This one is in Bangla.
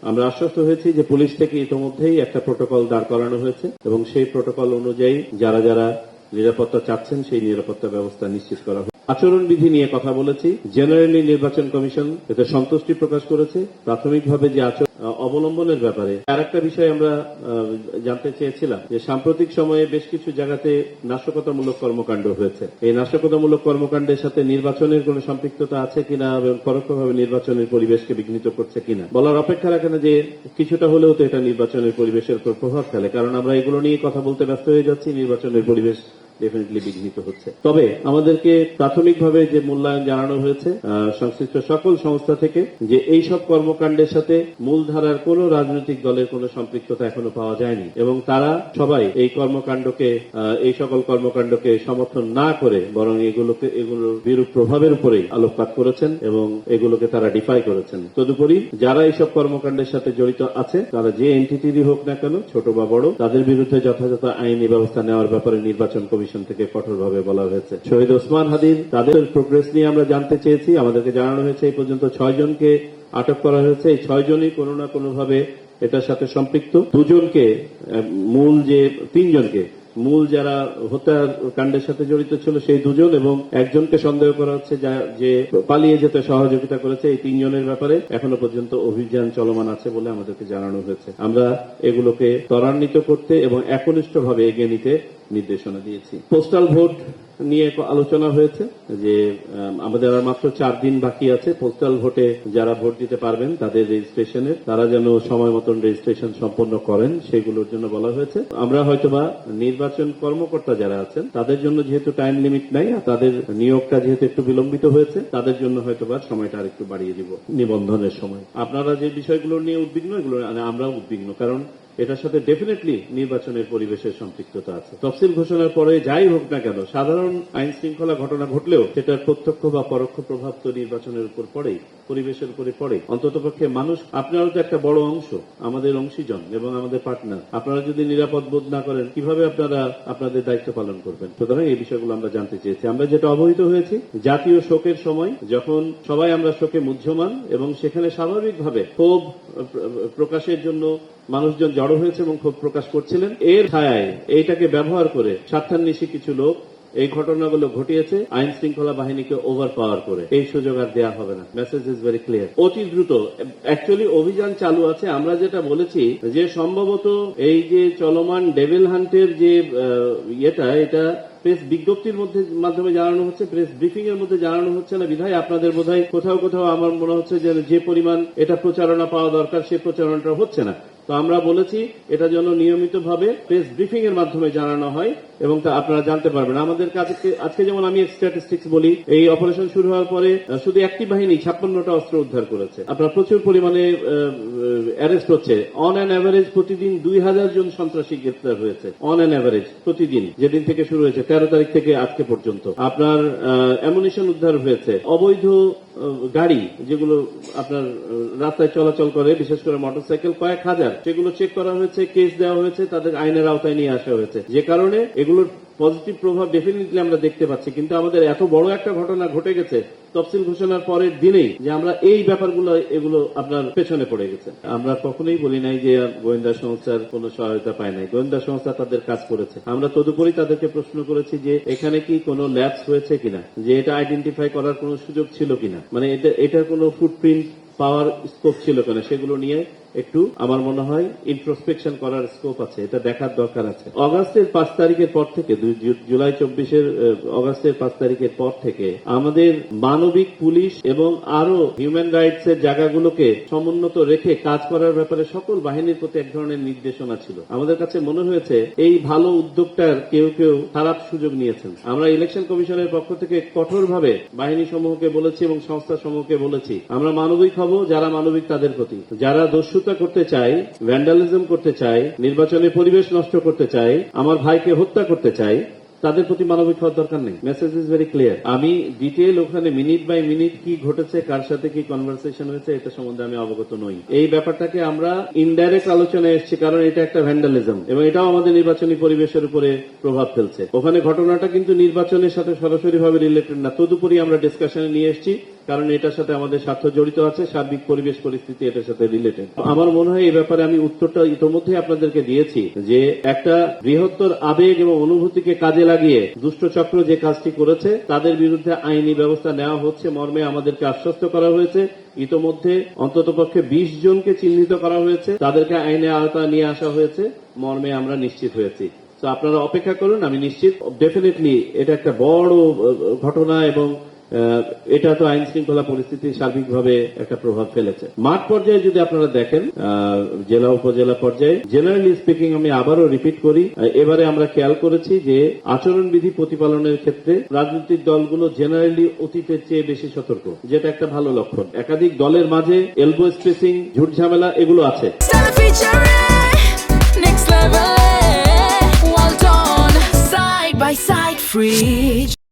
আমরা আশ্বস্ত হয়েছি যে পুলিশ থেকে ইতোমধ্যেই একটা প্রোটোকল দাঁড় করানো হয়েছে এবং সেই প্রোটোকল অনুযায়ী যারা যারা নিরাপত্তা চাচ্ছেন সেই নিরাপত্তা ব্যবস্থা নিশ্চিত করা হবে। আচরণবিধি নিয়ে কথা বলেছি। জেনারেলি নির্বাচন কমিশন এতে সন্তুষ্টি প্রকাশ করেছে। প্রাথমিকভাবে যে আচরণ অবলম্বনের ব্যাপারে আরেকটা বিষয় আমরা জানতে চেয়েছিলাম যে সাম্প্রতিক সময়ে বেশ কিছু জায়গাতে নাশকতামূলক কর্মকাণ্ড হয়েছে। এই নাশকতামূলক কর্মকাণ্ডের সাথে নির্বাচনের কোন সম্পৃক্ততা আছে কিনা এবং পরোক্ষভাবে নির্বাচনের পরিবেশকে বিঘ্নিত করছে কিনা বলার অপেক্ষা রাখে না যে কিছুটা হলেও তো এটা নির্বাচনের পরিবেশের উপর প্রভাব ফেলে, কারণ আমরা এগুলো নিয়ে কথা বলতে ব্যস্ত হয়ে যাচ্ছি, নির্বাচনের পরিবেশ ডেফিনেটলি বিঘ্নিত হচ্ছে। তবে আমাদেরকে প্রাথমিকভাবে যে মূল্যায়ন জানানো হয়েছে সংশ্লিষ্ট সকল সংস্থা থেকে যে এই সব কর্মকাণ্ডের সাথে মূলধারার কোন রাজনৈতিক দলের কোন সম্পৃক্ততা এখনো পাওয়া যায়নি এবং তারা সবাই এই সকল কর্মকাণ্ডকে সমর্থন না করে বরং এগুলোর বিরূপ প্রভাবের উপরেই আলোকপাত করেছেন এবং এগুলোকে তারা ডিফাই করেছেন। তদুপরি যারা এইসব কর্মকাণ্ডের সাথে জড়িত আছে তারা যে এন্টিটিরই হোক না কেন, ছোট বা বড়, তাদের বিরুদ্ধে যথাযথ আইনি ব্যবস্থা নেওয়ার ব্যাপারে নির্বাচন কমিশন থেকে কঠোরভাবে বলা হয়েছে। শহীদ ওসমান হাদির তাদের প্রোগ্রেস নিয়ে আমরা জানতে চেয়েছি। আমাদেরকে জানানো হয়েছে এই পর্যন্ত 6 জনকে আটক করা হয়েছে। এই 6 জনই কোনো না কোনোভাবে এটার সাথে সম্পৃক্ত। 3 জনকে মূল যারা হত্যাকাণ্ডের সাথে জড়িত ছিল সেই 2 জন এবং একজনকে সন্দেহ করা হচ্ছে যে পালিয়ে যেতে সহযোগিতা করেছে। এই 3 জনের ব্যাপারে এখনো পর্যন্ত অভিযান চলমান আছে বলে আমাদেরকে জানানো হয়েছে। আমরা এগুলোকে ত্বরান্বিত করতে এবং একনিষ্ঠভাবে এগিয়ে নিতে নির্দেশনা দিয়েছি। পোস্টাল ভোট নিয়ে আলোচনা হয়েছে যে আমাদের আর মাত্র 4 দিন বাকি আছে পোস্টাল ভোটে যারা ভোট দিতে পারবেন তাদের রেজিস্ট্রেশনের, তারা যেন সময় মতন রেজিস্ট্রেশন সম্পন্ন করেন সেগুলোর জন্য বলা হয়েছে। আমরা হয়তোবা নির্বাচন কর্মকর্তা যারা আছেন তাদের জন্য যেহেতু টাইম লিমিট নাই, তাদের নিয়োগটা যেহেতু একটু বিলম্বিত হয়েছে, তাদের জন্য হয়তোবা সময়টা আর একটু বাড়িয়ে দিব নিবন্ধনের সময়। আপনারা যে বিষয়গুলো নিয়ে উদ্বিগ্ন, এগুলো আমরাও উদ্বিগ্ন, কারণ এটার সাথে ডেফিনেটলি নির্বাচনের পরিবেশের সম্পৃক্ততা আছে। তফসিল ঘোষণার পরে যাই হোক না কেন, সাধারণ আইন শৃঙ্খলা ঘটনা ঘটলেও সেটার প্রত্যক্ষ বা পরোক্ষ প্রভাব তো নির্বাচনের উপর পড়েই, পরিবেশের উপরে পড়ে। অন্ততপক্ষে মানুষ, আপনারাও তো একটা বড় অংশ, আমাদের অংশীজন এবং আমাদের পার্টনার। আপনারা যদি নিরাপদ বোধ না করেন কিভাবে আপনারা আপনাদের দায়িত্ব পালন করবেন? সুতরাং এই বিষয়গুলো আমরা জানতে চেয়েছি। আমরা যেটা অবহিত হয়েছি, জাতীয় শোকের সময় যখন সবাই আমরা শোকে মুহ্যমান এবং সেখানে স্বাভাবিকভাবে ক্ষোভ প্রকাশের জন্য মানুষজন জড়ো হয়েছে এবং ক্ষোভ প্রকাশ করছিলেন, এর ছায়ায় এইটাকে ব্যবহার করে স্বার্থান্বেষী কিছু লোক এই ঘটনাগুলো ঘটিয়েছে আইন শৃঙ্খলা বাহিনীকে ওভার পাওয়ার করে। এই সুযোগ আর দেওয়া হবে না। Message is very clear. অতি দ্রুত অ্যাকচুয়ালি অভিযান চালু আছে। আমরা যেটা বলেছি যে সম্ভবত এই যে চলমান ডেভিল হান্টের যে এটা প্রেস বিজ্ঞপ্তির মাধ্যমে জানানো হচ্ছে, প্রেস ব্রিফিং এর মধ্যে জানানো হচ্ছে না বিধায় আপনাদের বোধহয় কোথাও আমার মনে হচ্ছে যে পরিমাণ এটা প্রচারণা পাওয়া দরকার সে প্রচারণাটা হচ্ছে না। তো আমরা বলেছি এটা যেন নিয়মিতভাবে প্রেস ব্রিফিং এর মাধ্যমে জানানো হয় এবং তা আপনারা জানতে পারবেন। আমাদের কাছে আজকে যেমন আমি স্ট্যাটিস্টিক্স বলি, এই অপারেশন শুরু হওয়ার পরে শুধু একটি বাহিনী 56টা অস্ত্র উদ্ধার করেছে। আপনার প্রচুর পরিমাণে অ্যারেস্ট হচ্ছে। অন অ্যান অ্যাভারেজ প্রতিদিন 2000 জন সন্ত্রাসী গ্রেপ্তার হয়েছে। অন অ্যান অ্যাভারেজ প্রতিদিন, যেদিন থেকে শুরু হয়েছে 13 তারিখ থেকে আজকে পর্যন্ত। আপনার অ্যামুনিশন উদ্ধার হয়েছে। অবৈধ গাড়ি যেগুলো আপনার রাস্তায় চলাচল করে, বিশেষ করে মোটরসাইকেল কয়েক হাজার, সেগুলো চেক করা হয়েছে, কেস দেওয়া হয়েছে, তাদের আইনের আওতায় নিয়ে আসা হয়েছে, যে কারণে এগুলোর পজিটিভ প্রভাব ডেফিনেটলি আমরা দেখতে পাচ্ছি। কিন্তু আমাদের এত বড় একটা ঘটনা ঘটে গেছে তফসিল ঘোষণার পরের দিনেই যে আমরা এই ব্যাপারগুলো এগুলো আপনার পেছনে পড়ে গেছে। আমরা কখনোই বলি নাই যে গোয়েন্দা সংস্থার কোনো সহায়তা পায় নাই। গোয়েন্দা সংস্থা তাদের কাজ করেছে। আমরা তদুপরি তাদেরকে প্রশ্ন করেছি যে এখানে কি কোনো ল্যাপস হয়েছে কিনা, যে এটা আইডেন্টিফাই করার কোনো সুযোগ ছিল কিনা, মানে এটার কোনো ফুটপ্রিন্ট পাওয়ার স্কোপ ছিল কিনা, সেগুলো নিয়ে একটু আমার মনে হয় ইন্ট্রোস্পেকশন করার স্কোপ আছে, এটা দেখার দরকার আছে। অগাস্টের 5 তারিখের পর থেকে, জুলাই 24 অগাস্টের 5 তারিখের পর থেকে আমাদের মানবিক পুলিশ এবং আরো হিউম্যান রাইটস এর জায়গাগুলোকে সমুন্নত রেখে কাজ করার ব্যাপারে সকল বাহিনীর প্রতি এক ধরনের নির্দেশনা ছিল। আমাদের কাছে মনে হয়েছে এই ভালো উদ্যোগটার কেউ খারাপ সুযোগ নিয়েছেন। আমরা ইলেকশন কমিশনের পক্ষ থেকে কঠোরভাবে বাহিনী সমূহকে বলেছি এবং সংস্থা সমূহকে বলেছি আমরা মানবিক হব, যারা মানবিক তাদের প্রতি, যারা দস্যু করতে চাই, ভ্যান্ডালিজম করতে চাই, নির্বাচনের পরিবেশ নষ্ট করতে চাই, আমার ভাইকে হত্যা করতে চাই, তাদের প্রতি মানবিক হওয়ার দরকার নেই। Message is very clear. আমি ডিটেল ওখানে মিনিট বাই মিনিট কি ঘটেছে, কার সাথে কি কনভারসেশন হয়েছে, এটা সম্বন্ধে আমি অবগত নই। এই ব্যাপারটাকে আমরা ইনডাইরেক্ট আলোচনায় এসেছি, কারণ এটা একটা ভ্যান্ডালিজম এবং এটাও আমাদের নির্বাচনী পরিবেশের উপরে প্রভাব ফেলছে। ওখানে ঘটনাটা কিন্তু নির্বাচনের সাথে সরাসরি ভাবে রিলেটেড না, তদুপরি আমরা ডিসকাশনে নিয়ে এসেছি কারণ এটার সাথে আমাদের স্বার্থ জড়িত আছে, সার্বিক পরিবেশ পরিস্থিতি এটার সাথে রিলেটেড। আমার মনে হয় এই ব্যাপারে আমি উত্তরটা ইতোমধ্যে আপনাদেরকে দিয়েছি যে একটা বৃহত্তর আবেগ এবং অনুভূতিকে কাজে লাগিয়ে দুষ্ট চক্র যে কাজটি করেছে তাদের বিরুদ্ধে আইনি ব্যবস্থা নেওয়া হচ্ছে মর্মে আমাদেরকে আশ্বস্ত করা হয়েছে। ইতোমধ্যে অন্ততপক্ষে 20 জনকে চিহ্নিত করা হয়েছে, তাদেরকে আইনে আওতায় নিয়ে আসা হয়েছে মর্মে আমরা নিশ্চিত হয়েছি। তো আপনারা অপেক্ষা করুন, আমি নিশ্চিত ডেফিনেটলি এটা একটা বড় ঘটনা এবং এটা তো আইন শৃঙ্খলা পরিস্থিতি সার্বিকভাবে একটা প্রভাব ফেলেছে। মাঠ পর্যায়ে যদি আপনারা দেখেন, জেলা উপজেলা পর্যায়ে জেনারেলি স্পিকিং, আমি আবারও রিপিট করি, এবারে আমরা খেয়াল করেছি যে আচরণবিধি প্রতিপালনের ক্ষেত্রে রাজনৈতিক দলগুলো জেনারেলি অতীতের চেয়ে বেশি সতর্ক, যেটা একটা ভালো লক্ষণ। একাধিক দলের মাঝে এলবো স্পেসিং, ঝুট ঝামেলা এগুলো আছে। Well done, side by side, free.